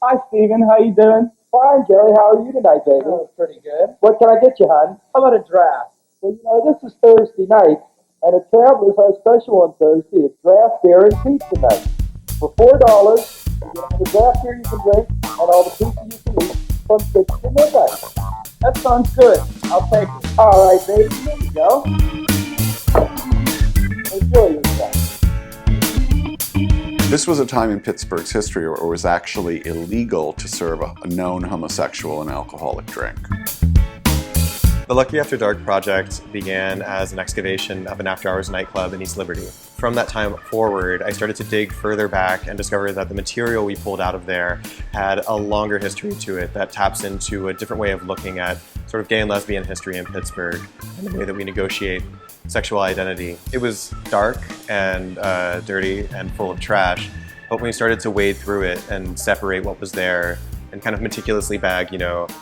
Hi, Stephen. How you doing? Fine, Jerry. How are you tonight, baby? Oh, pretty good. What can I get you, hon? How about a draft? Well, this is Thursday night, and at Travelers, our special on Thursday is draft beer and pizza night. For $4, you get all the draft beer you can drink and all the pizza you can eat from 6 to midnight. That sounds good. I'll take it. All right, baby. Here you go. Enjoy yourself. This was a time in Pittsburgh's history where it was actually illegal to serve a known homosexual an alcoholic drink. The Lucky After Dark project began as an excavation of an after-hours nightclub in East Liberty. From that time forward, I started to dig further back and discovered that the material we pulled out of there had a longer history to it that taps into a different way of looking at sort of gay and lesbian history in Pittsburgh and the way that we negotiate sexual identity. It was dark and dirty and full of trash, but when we started to wade through it and separate what was there and kind of meticulously bag,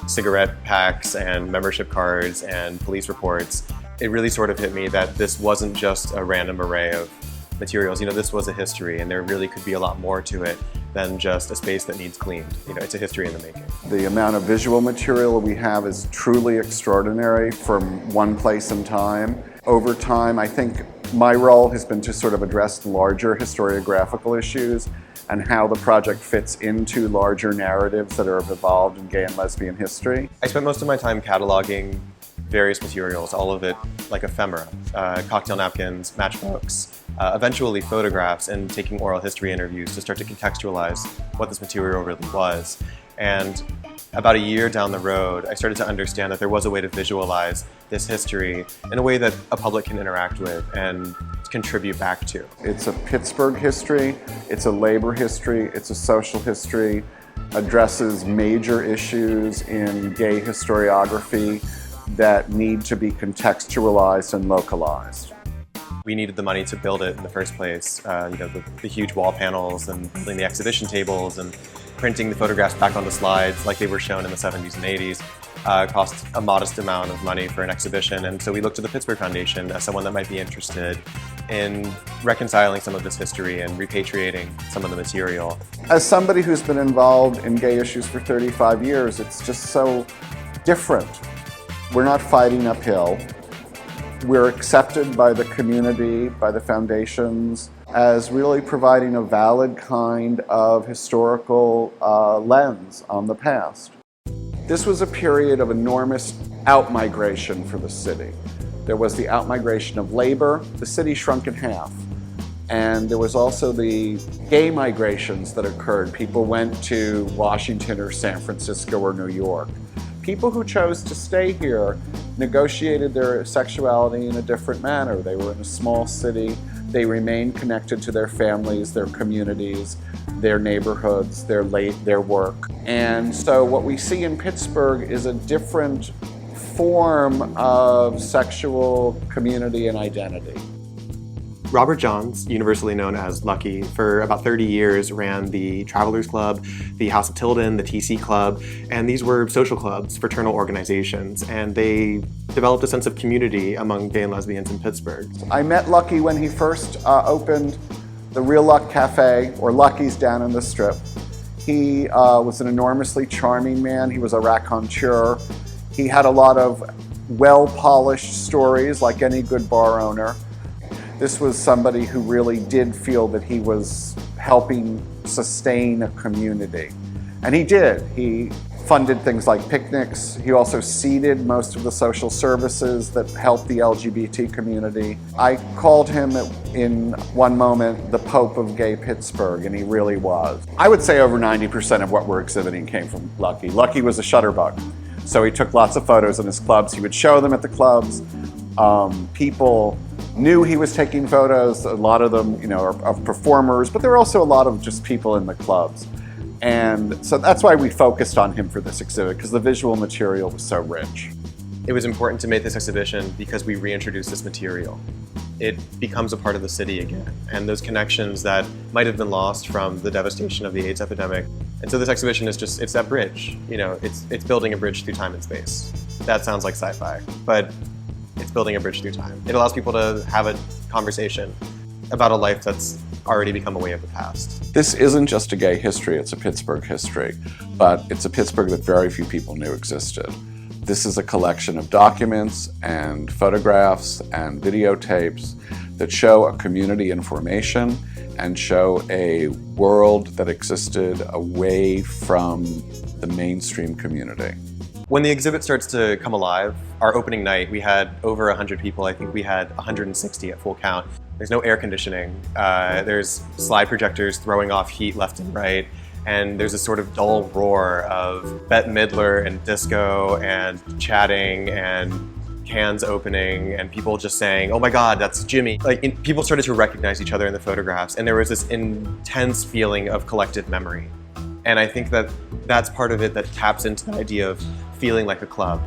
cigarette packs and membership cards and police reports, it really sort of hit me that this wasn't just a random array of materials. This was a history, and there really could be a lot more to it than just a space that needs cleaned. It's a history in the making. The amount of visual material we have is truly extraordinary from one place in time. Over time, I think my role has been to sort of address larger historiographical issues and how the project fits into larger narratives that have evolved in gay and lesbian history. I spent most of my time cataloging various materials, all of it like ephemera, cocktail napkins, matchbooks, eventually photographs, and taking oral history interviews to start to contextualize what this material really was. And about a year down the road, I started to understand that there was a way to visualize this history in a way that a public can interact with and contribute back to. It's a Pittsburgh history, it's a labor history, it's a social history, addresses major issues in gay historiography that need to be contextualized and localized. We needed the money to build it in the first place. The huge wall panels and building the exhibition tables and printing the photographs back onto slides like they were shown in the 70s and 80s cost a modest amount of money for an exhibition. And so we looked to the Pittsburgh Foundation as someone that might be interested in reconciling some of this history and repatriating some of the material. As somebody who's been involved in gay issues for 35 years, it's just so different. We're not fighting uphill. We're accepted by the community, by the foundations, as really providing a valid kind of historical lens on the past. This was a period of enormous outmigration for the city. There was the outmigration of labor. The city shrunk in half. And there was also the gay migrations that occurred. People went to Washington or San Francisco or New York. People who chose to stay here negotiated their sexuality in a different manner. They were in a small city. They remained connected to their families, their communities, their neighborhoods, their work. And so what we see in Pittsburgh is a different form of sexual community and identity. Robert Johns, universally known as Lucky, for about 30 years ran the Travelers Club, the House of Tilden, the TC Club, and these were social clubs, fraternal organizations, and they developed a sense of community among gay and lesbians in Pittsburgh. I met Lucky when he first opened the Real Luck Cafe, or Lucky's down in the Strip. He was an enormously charming man. He was a raconteur. He had a lot of well-polished stories, like any good bar owner. This was somebody who really did feel that he was helping sustain a community. And he did. He funded things like picnics. He also seeded most of the social services that helped the LGBT community. I called him in one moment the Pope of Gay Pittsburgh, and he really was. I would say over 90% of what we're exhibiting came from Lucky. Lucky was a shutterbug. So he took lots of photos in his clubs. He would show them at the clubs. People knew he was taking photos. A lot of them, are of performers, but there were also a lot of just people in the clubs. And so that's why we focused on him for this exhibit, because the visual material was so rich. It was important to make this exhibition because we reintroduced this material. It becomes a part of the city again, and those connections that might have been lost from the devastation of the AIDS epidemic. And so this exhibition is it's that bridge. It's building a bridge through time and space. That sounds like sci-fi, but it's building a bridge through time. It allows people to have a conversation about a life that's already become a way of the past. This isn't just a gay history, it's a Pittsburgh history, but it's a Pittsburgh that very few people knew existed. This is a collection of documents and photographs and videotapes that show a community in formation and show a world that existed away from the mainstream community. When the exhibit starts to come alive, our opening night, we had over 100 people. I think we had 160 at full count. There's no air conditioning. There's slide projectors throwing off heat left and right. And there's a sort of dull roar of Bette Midler and disco and chatting and cans opening and people just saying, "Oh my God, that's Jimmy." People started to recognize each other in the photographs, and there was this intense feeling of collective memory. And I think that that's part of it that taps into the idea of feeling like a club.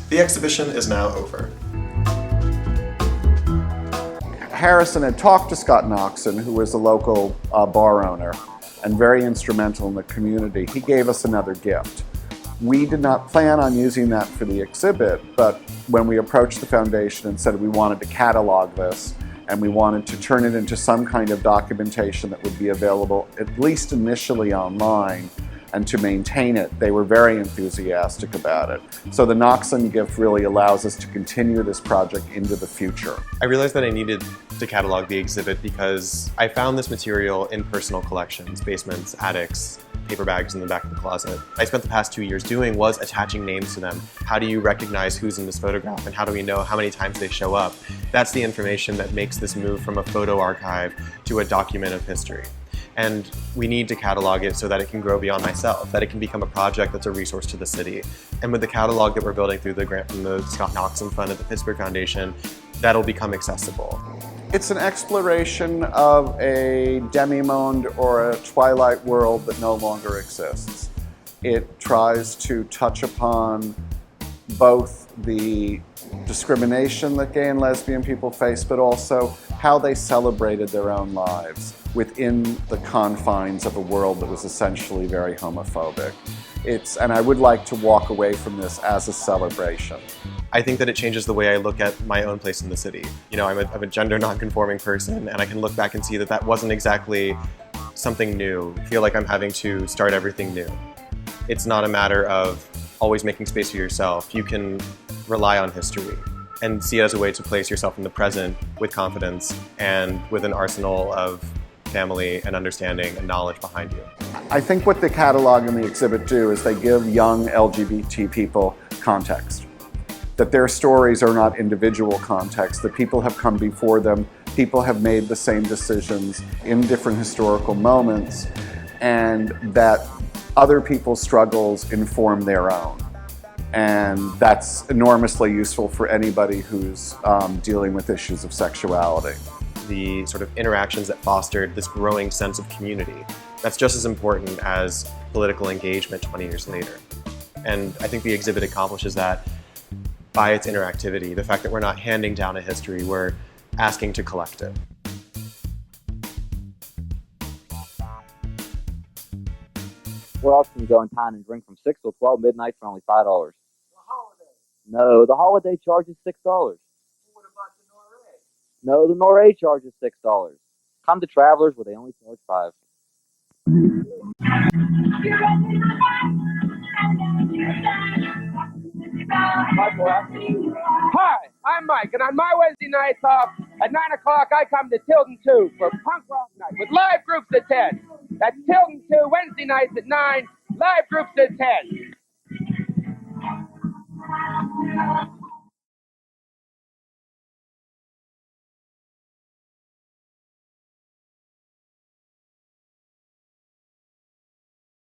The exhibition is now over. Harrison had talked to Scott Noxon, who was a local bar owner and very instrumental in the community. He gave us another gift. We did not plan on using that for the exhibit, but when we approached the foundation and said we wanted to catalog this and we wanted to turn it into some kind of documentation that would be available, at least initially online, and to maintain it, they were very enthusiastic about it. So the Noxon gift really allows us to continue this project into the future. I realized that I needed to catalog the exhibit because I found this material in personal collections, basements, attics, paper bags in the back of the closet. I spent the past 2 years doing was attaching names to them. How do you recognize who's in this photograph and how do we know how many times they show up? That's the information that makes this move from a photo archive to a document of history. And we need to catalog it so that it can grow beyond myself, that it can become a project that's a resource to the city. And with the catalog that we're building through the grant from the Scott Noxon Fund at the Pittsburgh Foundation, that'll become accessible. It's an exploration of a demi-monde or a twilight world that no longer exists. It tries to touch upon both the discrimination that gay and lesbian people face, but also how they celebrated their own lives within the confines of a world that was essentially very homophobic. And I would like to walk away from this as a celebration. I think that it changes the way I look at my own place in the city. You know, I'm a gender non-conforming person, and I can look back and see that that wasn't exactly something new. I feel like I'm having to start everything new. It's not a matter of always making space for yourself. You can rely on history and see it as a way to place yourself in the present with confidence and with an arsenal of family and understanding and knowledge behind you. I think what the catalog and the exhibit do is they give young LGBT people context. That their stories are not individual contexts, that people have come before them, people have made the same decisions in different historical moments, and that other people's struggles inform their own. And that's enormously useful for anybody who's dealing with issues of sexuality. The sort of interactions that fostered this growing sense of community, that's just as important as political engagement 20 years later. And I think the exhibit accomplishes that by its interactivity, the fact that we're not handing down a history, we're asking to collect it. Where else can you go in town and drink from 6 till 12 midnight for only $5? No, the holiday charges $6. What about the Norway? No, the Norway charges $6. Come to Travelers where they only charge $5. Hi, I'm Mike, and on my Wednesday nights off at 9 o'clock, I come to Tilton 2 for punk rock night with live groups at 10. That's Tilton 2 Wednesday nights at 9, live groups at 10.